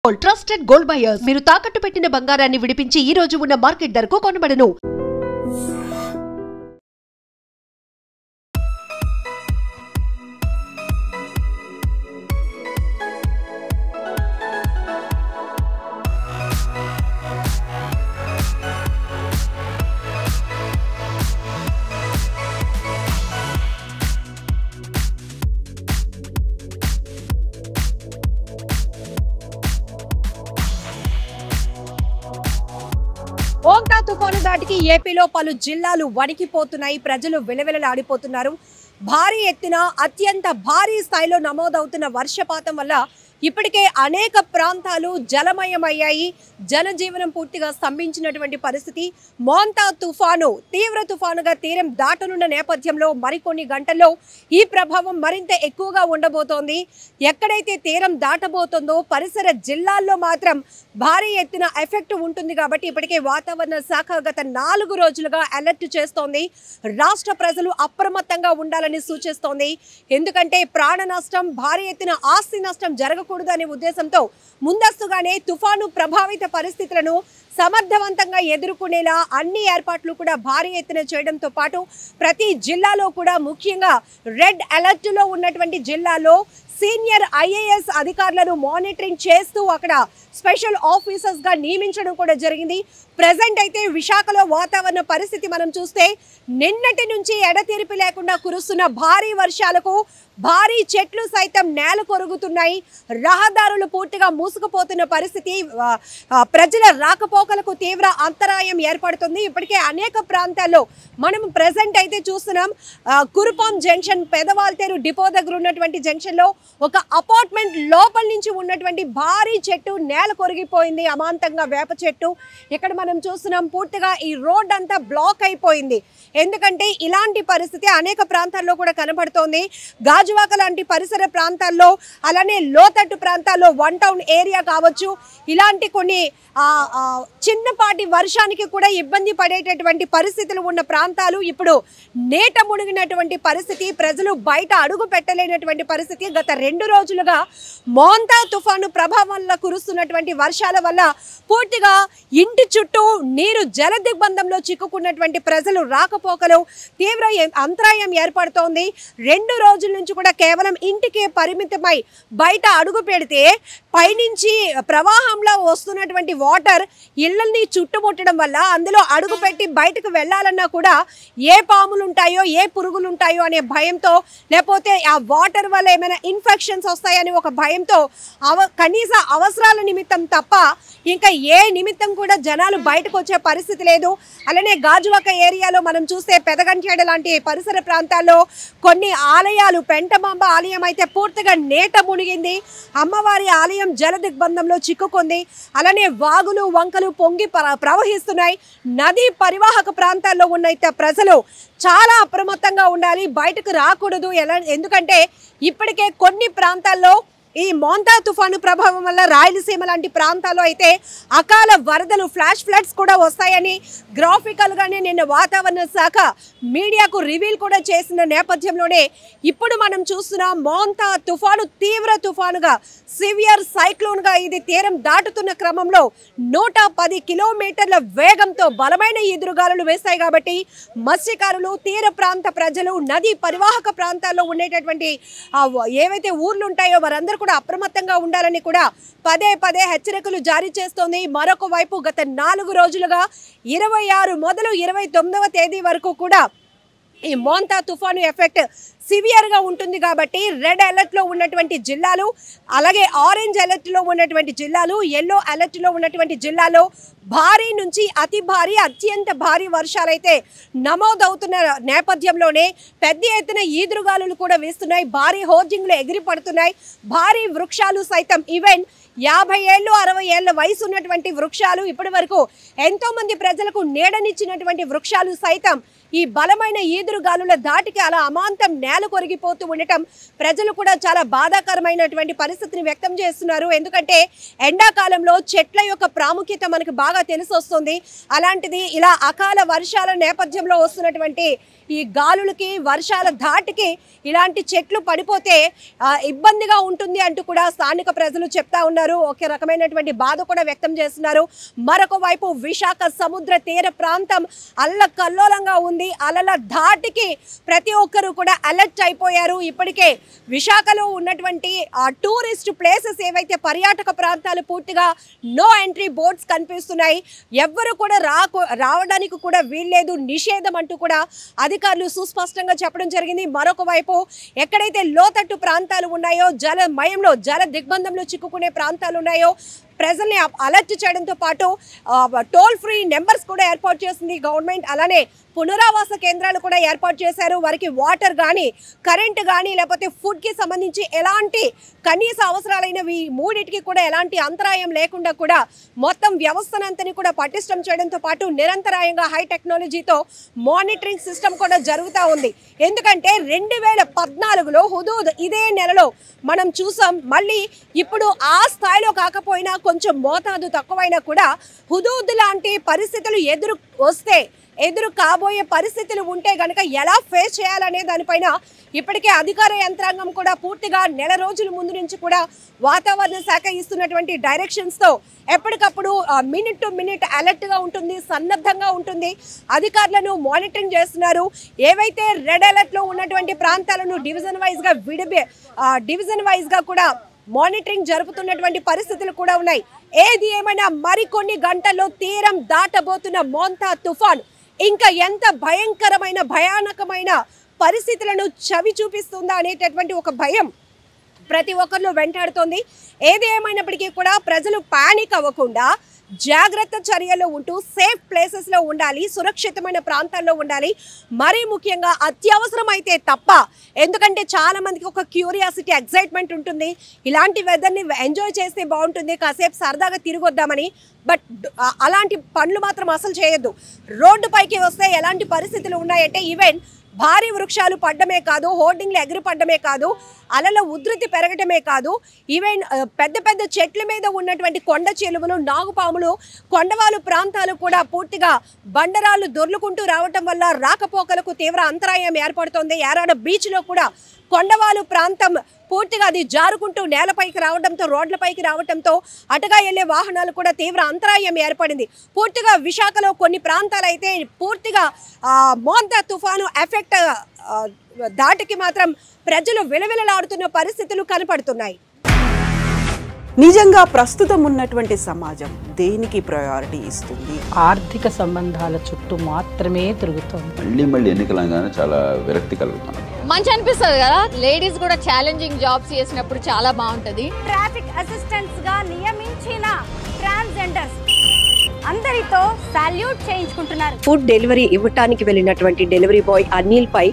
Trusted gold buyers మీరు తాకట్టు పెట్టిన బంగారాన్ని విడిపించి ఈ రోజు ఉన్న మార్కెట్ ధరకు కొనబడను. మోంతా తుఫాను దాటికి ఏపీలో పలు జిల్లాలు వణికిపోతున్నాయి. ప్రజలు విలవిలలాడిపోతున్నారు. భారీ ఎత్తున అత్యంత భారీ స్థాయిలో నమోదవుతున్న వర్షపాతం వల్ల ఇప్పటికే అనేక ప్రాంతాలు జలమయమయ్యాయి. జనజీవనం పూర్తిగా స్తంభించినటువంటి పరిస్థితి. మోంతా తుఫాను తీవ్ర తుఫానుగా తీరం దాటనున్న నేపథ్యంలో మరికొన్ని గంటల్లో ఈ ప్రభావం మరింత ఎక్కువగా ఉండబోతోంది. ఎక్కడైతే తీరం దాటబోతుందో పరిసర జిల్లాల్లో మాత్రం భారీ ఎత్తున ఎఫెక్ట్ ఉంటుంది. కాబట్టి ఇప్పటికే వాతావరణ శాఖ గత 4 రోజులుగా అలర్ట్ చేస్తోంది. రాష్ట్ర ప్రజలు అప్రమత్తంగా ఉండాలని సూచిస్తోంది. ఎందుకంటే ప్రాణ నష్టం, భారీ ఎత్తున ఆస్తి నష్టం జరగకూడదు అనే ఉద్దేశంతో ముందస్తుగానే తుఫాను ప్రభావిత పరిస్థితులను సమర్థవంతంగా ఎదుర్కొనేలా అన్ని ఏర్పాట్లు కూడా భారీ ఎత్తున చేయడంతో పాటు ప్రతి జిల్లాలో కూడా ముఖ్యంగా రెడ్ అలర్ట్లో ఉన్నటువంటి జిల్లాలో సీనియర్ ఐఏఎస్ అధికారులను మానిటరింగ్ చేస్తూ అక్కడ స్పెషల్ ఆఫీసర్స్గా నియమించడం కూడా జరిగింది. ప్రజెంట్ అయితే విశాఖలో వాతావరణ పరిస్థితి మనం చూస్తే నిన్నటి నుంచి ఎడతెరిపి లేకుండా కురుస్తున్న భారీ వర్షాలకు భారీ చెట్లు సైతం నేల కొరుగుతున్నాయి. రహదారులు పూర్తిగా మూసుకుపోతున్న పరిస్థితి. ప్రజల రాకపోకలకు తీవ్ర అంతరాయం ఏర్పడుతుంది. ఇప్పటికే అనేక ప్రాంతాల్లో మనం ప్రజెంట్ అయితే చూస్తున్నాం. కురుపాం జంక్షన్, పెదవాల్తేరు డిపో దగ్గర ఉన్నటువంటి జంక్షన్లో ఒక అపార్ట్మెంట్ లోపల నుంచి ఉన్నటువంటి భారీ చెట్టు నేల కొరిగిపోయింది. అమాంతంగా వేప చెట్టు ఇక్కడ మనం చూస్తున్నాం. పూర్తిగా ఈ రోడ్ అంతా బ్లాక్ అయిపోయింది. ఎందుకంటే ఇలాంటి పరిస్థితి అనేక ప్రాంతాల్లో కూడా కనబడుతోంది. గాజువాక లాంటి పరిసర ప్రాంతాల్లో, అలానే లోతట్టు ప్రాంతాల్లో, 1 టౌన్ ఏరియా కావచ్చు, ఇలాంటి కొన్ని చిన్నపాటి వర్షానికి కూడా ఇబ్బంది పడేటటువంటి పరిస్థితులు ఉన్న ప్రాంతాలు ఇప్పుడు నేట మునిగినటువంటి పరిస్థితి. ప్రజలు బయట అడుగు పెట్టలేనటువంటి పరిస్థితి. గత 2 రోజులుగా మోంతా తుఫాను ప్రభావం వల్ల కురుస్తున్నటువంటి వర్షాల వల్ల పూర్తిగా ఇంటి చుట్టూ నీరు జల దిగ్బంధంలో చిక్కుకున్నటువంటి ప్రజలు రాకపోకలు తీవ్ర అంతరాయం ఏర్పడుతోంది. 2 రోజుల నుంచి కూడా కేవలం ఇంటికే పరిమితమై బయట అడుగు పెడితే పైనుంచి ప్రవాహంలో వస్తున్నటువంటి వాటర్ ఇళ్లని చుట్టుముట్టడం వల్ల అందులో అడుగు పెట్టి బయటకు వెళ్ళాలన్నా కూడా ఏ పాములు ఉంటాయో, ఏ పురుగులు ఉంటాయో అనే భయంతో, లేకపోతే ఆ వాటర్ వల్ల ఏమైనా ఇన్ఫెక్షన్స్ వస్తాయని ఒక భయంతో కనీస అవసరాల నిమిత్తం తప్ప ఇంకా ఏ నిమిత్తం కూడా జనాలు బయటకు వచ్చే పరిస్థితి లేదు. అలానే గాజువాక ఏరియాలో మనం చూస్తే పెదగంచేడ లాంటి పరిసర ప్రాంతాల్లో కొన్ని ఆలయాలు, పెంటమాంబ ఆలయం అయితే పూర్తిగా నేట మునిగింది. అమ్మవారి ఆలయం జల దిగ్బంధంలో చిక్కుకుంది. అలానే వాగులు, వంకలు పొంగి ప్రవహిస్తున్నాయి. నదీ పరివాహక ప్రాంతాల్లో ఉన్న ప్రజలు చాలా అప్రమత్తంగా ఉండాలి. బయటకు రాకూడదు. ఎందుకంటే ఇప్పటికే కొన్ని ప్రాంతాల్లో ఈ మోంతా తుఫాను ప్రభావం వల్ల రాయలసీమ లాంటి ప్రాంతాల్లో అయితే అకాల వరదలు, ఫ్లాష్ ఫ్లడ్స్ కూడా వస్తాయని గ్రాఫికల్గానే నిన్న వాతావరణ శాఖ మీడియాకు రివీల్ కూడా చేసిన నేపథ్యంలోనే ఇప్పుడు మనం చూస్తున్నాం మోంతా తుఫాను తీవ్ర తుఫానుగా, సివియర్ సైక్లోన్గా ఇది తీరం దాటుతున్న క్రమంలో 110 కిలోమీటర్ల వేగంతో బలమైన ఎదురుగాలులు వేస్తాయి. కాబట్టి మత్స్యకారులు, తీర ప్రాంత ప్రజలు, నదీ పరివాహక ప్రాంతాల్లో ఉండేటటువంటి ఏవైతే ఊర్లు ఉంటాయో వారందరూ కూడా అప్రమత్తంగా ఉండాలని కూడా పదే పదే హెచ్చరికలు జారీ చేస్తోంది. మరొక వైపు గత 4 రోజులుగా 26 మొదలు 29వ తేదీ వరకు కూడా ఈ మోంతా తుఫాను ఎఫెక్ట్ సివియర్గా ఉంటుంది. కాబట్టి రెడ్ అలర్ట్లో ఉన్నటువంటి జిల్లాలు, అలాగే ఆరెంజ్ అలర్ట్లో ఉన్నటువంటి జిల్లాలు, ఎల్లో అలర్ట్లో ఉన్నటువంటి జిల్లాలో భారీ నుంచి అతి భారీ, అత్యంత భారీ వర్షాలైతే నమోదవుతున్న నేపథ్యంలోనే పెద్ద ఎత్తున ఈదురుగాలులు కూడా వీస్తున్నాయి. భారీ హోర్జింగ్లు ఎగిరి పడుతున్నాయి. భారీ వృక్షాలు సైతం, ఈవెన్ 50 ఏళ్ళు 60 ఏళ్ల వయసు ఉన్నటువంటి వృక్షాలు, ఇప్పటి వరకు ఎంతోమంది ప్రజలకు నీడనిచ్చినటువంటి వృక్షాలు సైతం ఈ బలమైన ఈదురుగాలుల దాటికి అలా అమాంతం నేల కొరిగిపోతూ ఉండటం ప్రజలు కూడా చాలా బాధాకరమైనటువంటి పరిస్థితిని వ్యక్తం చేస్తున్నారు. ఎందుకంటే ఎండాకాలంలో చెట్ల యొక్క ప్రాముఖ్యత మనకు బాగా తెలిసొస్తుంది. అలాంటిది ఇలా అకాల వర్షాల నేపథ్యంలో వస్తున్నటువంటి ఈ గాలులకి వర్షాల ధాటికి ఇలాంటి చెట్లు పడిపోతే ఇబ్బందిగా ఉంటుంది అంటూ కూడా స్థానిక ప్రజలు చెప్తా ఉన్నారు. ఒక రకమైనటువంటి బాధ కూడా వ్యక్తం చేస్తున్నారు. మరొక వైపు విశాఖ సముద్ర తీర ప్రాంతం అల్లకల్లోలంగా ఉంది. అలల ధాటికి ప్రతి ఒక్కరు కూడా అలర్ట్ అయిపోయారు. ఇప్పటికే విశాఖలో ఉన్నటువంటి టూరిస్ట్ ప్లేసెస్ ఏవైతే పర్యాటక ప్రాంతాలు పూర్తిగా నో ఎంట్రీ బోర్డ్స్ కనిపిస్తున్నాయి. ఎవ్వరు కూడా రావడానికి కూడా వీల్లేదు, నిషేధం అంటూ కూడా అధికారులు సుస్పష్టంగా చెప్పడం జరిగింది. మరొక వైపు ఎక్కడైతే లోతట్టు ప్రాంతాలు ఉన్నాయో, జలమయంలో జల దిగ్బంధంలో చిక్కుకునే ప్రాంతాలు ఉన్నాయో ప్రజల్ని అలర్ట్ చేయడంతో పాటు టోల్ ఫ్రీ నెంబర్స్ కూడా ఏర్పాటు చేసింది గవర్నమెంట్. అలానే పునరావాస కేంద్రాలు కూడా ఏర్పాటు చేశారు. వారికి వాటర్ కానీ, కరెంటు కానీ, లేకపోతే ఫుడ్కి సంబంధించి ఎలాంటి కనీస అవసరాలైనవి మూడింటికి కూడా ఎలాంటి అంతరాయం లేకుండా కూడా మొత్తం వ్యవస్థనంతని కూడా పటిష్టం చేయడంతో పాటు నిరంతరాయంగా హై టెక్నాలజీతో మానిటరింగ్ సిస్టమ్ కూడా జరుగుతూ ఉంది. ఎందుకంటే 2014లో హుదూద్ ఇదే నెలలో మనం చూసాం. మళ్ళీ ఇప్పుడు ఆ స్థాయిలో కాకపోయినా కొంచెం మోతాదు తక్కువైనా కూడా హుదూద్ లాంటి పరిస్థితులు ఎదురు కాబోయే పరిస్థితులు ఉంటే గనక ఎలా ఫేస్ చేయాలనే దానిపైన ఇప్పటికే అధికార యంత్రాంగం కూడా పూర్తిగా నెల రోజుల ముందు నుంచి కూడా వాతావరణ శాఖ ఇస్తున్నటువంటి డైరెక్షన్స్తో ఎప్పటికప్పుడు మినిట్ టు మినిట్ అలర్ట్గా ఉంటుంది, సన్నద్ధంగా ఉంటుంది. అధికారులను మానిటరింగ్ చేస్తున్నారు. ఏవైతే రెడ్ అలర్ట్లో ఉన్నటువంటి ప్రాంతాలను డివిజన్ వైజ్గా కూడా మానిటరింగ్ జరుపుతున్నటువంటి పరిస్థితులు కూడా ఉన్నాయి. ఏది ఏమైనా మరికొన్ని గంటల్లో తీరం దాటబోతున్న మోంతా తుఫాన్ ఇంకా ఎంత భయానకమైన పరిస్థితులను చవి చూపిస్తుందా అనేటటువంటి ఒక భయం ప్రతి ఒక్కరిలో వెంటాడుతోంది. ఏది ఏమైనప్పటికీ కూడా ప్రజలు పానిక్ అవ్వకుండా జాగ్రత్త చర్యలు ఉంటూ సేఫ్ ప్లేసెస్లో ఉండాలి, సురక్షితమైన ప్రాంతాల్లో ఉండాలి. మరీ ముఖ్యంగా అత్యవసరం అయితే తప్ప, ఎందుకంటే చాలా మందికి ఒక క్యూరియాసిటీ, ఎక్సైట్మెంట్ ఉంటుంది. ఇలాంటి వెదర్ని ఎంజాయ్ చేస్తే బాగుంటుంది, కాసేపు సరదాగా తిరిగొద్దామని. బట్ అలాంటి పనులు మాత్రం అసలు చేయొద్దు. రోడ్డుపైకి వస్తే ఎలాంటి పరిస్థితులు ఉన్నాయంటే ఈవెన్ భారీ వృక్షాలు పడ్డమే కాదు, హోర్డింగ్లు ఎగిరి పడ్డమే కాదు, అలల ఉధృతి పెరగటమే కాదు, ఈవెన్ పెద్ద పెద్ద చెట్ల మీద ఉన్నటువంటి కొండ చెలువలు, నాగుపాములు, కొండవాలు ప్రాంతాలు కూడా పూర్తిగా బండరాళ్ళు దొర్లుకుంటూ రావటం వల్ల రాకపోకలకు తీవ్ర అంతరాయం ఏర్పడుతోంది. యారాడ బీచ్లో కూడా కొండవాలు ప్రాంతం పూర్తిగా అది జారుకుంటూ నేలపైకి రావడంతో, రోడ్లపైకి రావడంతో అటుగా వెళ్లే వాహనాలు కూడా తీవ్ర అంతరాయం ఏర్పడింది. పూర్తిగా విశాఖలో కొన్ని ప్రాంతాలు అయితే పూర్తిగా మోంతా తుఫాను ఎఫెక్ట్ దాటికి మాత్రం ప్రజలు విలవిలలాడుతున్న పరిస్థితులు కనపడుతున్నాయి. నిజంగా ప్రస్తుతం ఉన్నటువంటి సమాజం దేనికి ప్రయారిటీ ఇస్తుంది? ఆర్థిక సంబంధాల చుట్టూ మాత్రమే తిరుగుతుంది. మళ్ళీ ఎన్నికలంగానే చాలా విరక్తి కలుగుతున్నాం. మంచి అనిపిస్తుంది కదా, లేడీస్ కూడా ఛాలెంజింగ్ జాబ్స్ చేసినప్పుడు చాలా బాగుంటది. ట్రాఫిక్ అసిస్టెంట్స్ గా నియమించిన ట్రాన్స్జెండర్స్ అందరితో సాల్యూట్ చేయించుకుంటున్నారు. ఫుడ్ డెలివరీ ఇవ్వటానికి వెళ్ళినటువంటి డెలివరీ బాయ్ అనిల్ పై